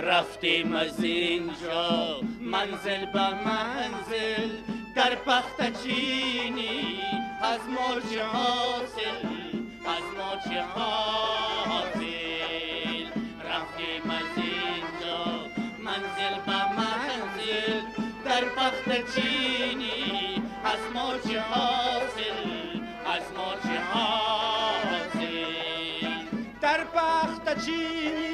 رفتیم از اینجا منزل به منزل، در بخت چینی از ما چه حاصل، از ما چه حاصل. رفتیم از اینجا منزل به منزل، در بخت چینی از ما چه حاصل، از ما چه حاصل. در بخت چینی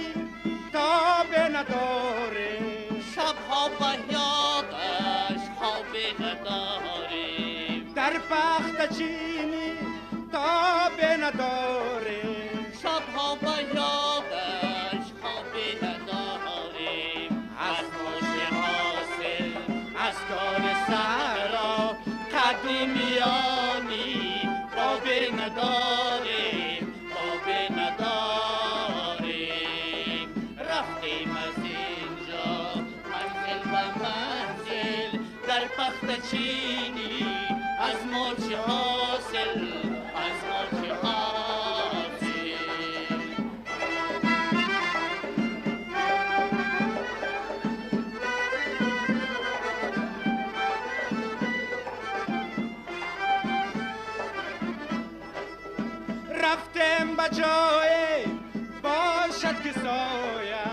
تابه نداره، شبها به یادش خوابه نداره. در بخت چینی تابه نداره، شبها به یادش خوابه نداره. از خوش حاصل از کار سرا قدیمیانی بابه نداره، بابه نداره. رفتیم از اینجا منزل به منزل، در بخت چینی از ما چه حاصل، از ما چه حاصل. رفتم به جای باشد که سایه،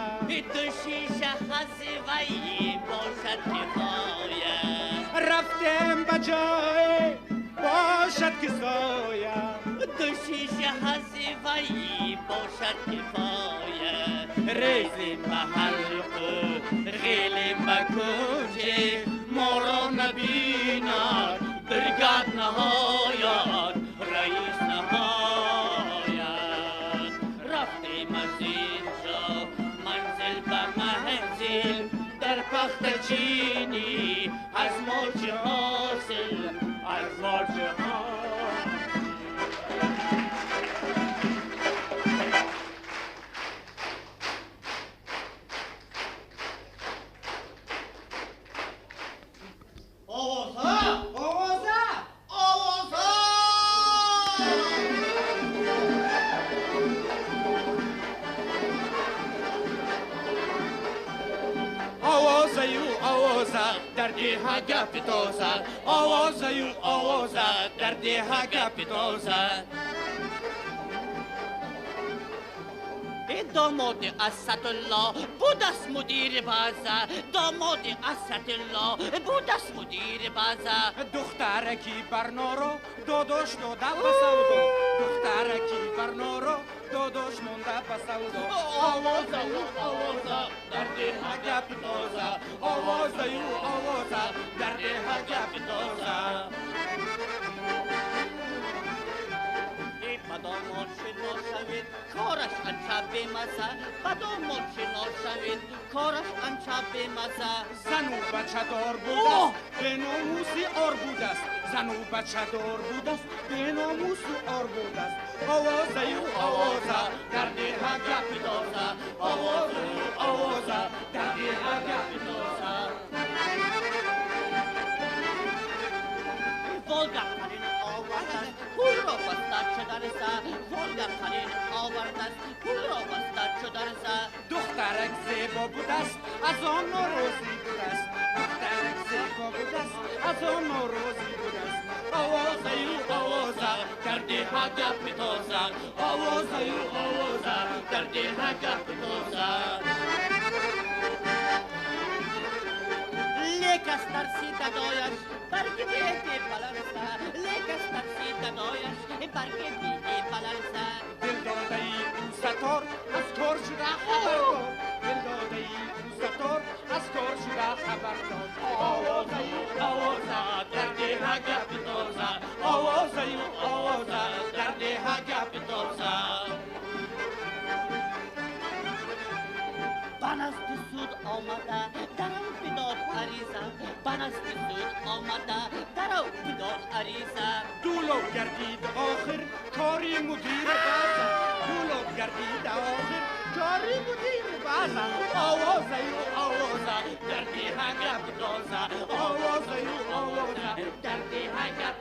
دو شیشه خزوهی باشد کفایه. رفتم به جای باشد که سایه، دو شیشه خزوهی باشد کفایه. ریزیم به حلقه غیلیم به کوچه، ما را نبیند برگرد نهاید، رئیس نهاید. رفتیم از اینجا منزل به منزل، در بخت چینی از ما چه حاصل، از ما چه حاصل. در دیها گپ تازه، آوازه آوازه در دیها گپ تازه. داماد اسدالله بود است مدیر بازه، داماد اسدالله بود است مدیر بازه. دخترکی برنارو داداش داده بسودو، دخترکی برنارو داداش مونده بسودو. آوازه آوازه در دیها گپ تازه، آوازه آوازه در دیها گپ تازه. بداماد شنا شوید کارش انچه بیمزه، بداماد شنا شوید کارش انچه بیمزه. زن و بچه دار بود است به ناموسی آر بود است، زن و بچه دار بود است به ناموسی آر بود است. آوازه آوازه در دیها گپ تازه، آوازه آوازه در دیها گپ تازه. والگرترین آوردن پول را بستد چه درسه، والگرترین آوردن پول را بستد چه درسه. دخترک زیبا بود است از آن ناروزی بود است، دخترک زیبا بود است از آن ناروزی بود است. آوازه آوازه در دیها گپ تازه، آوازه آوازه در دیها گپ تازه. لیک از ترسید دایش برگ دیگه بلرزه، لیک از ترسید دایش برگ دیگه بلرزه. دل داده ای او ستار از کار شده خبر داد، دل داده ای او ستار از کار شده خبر داد. آوازه آوازه در دیها گپ تازه، آوازه آوازه در دیها گپ تازه. بن از سود آمده درو بداد عریضه، بن از سود آمده درو بداد عریضه. دولو گردید آخر کاری مدیر بازه، دولو گردید آخر کاری مدیر بازه. آوازه آوازه در دیها گپ تازه، آوازه آوازه در دیها گپ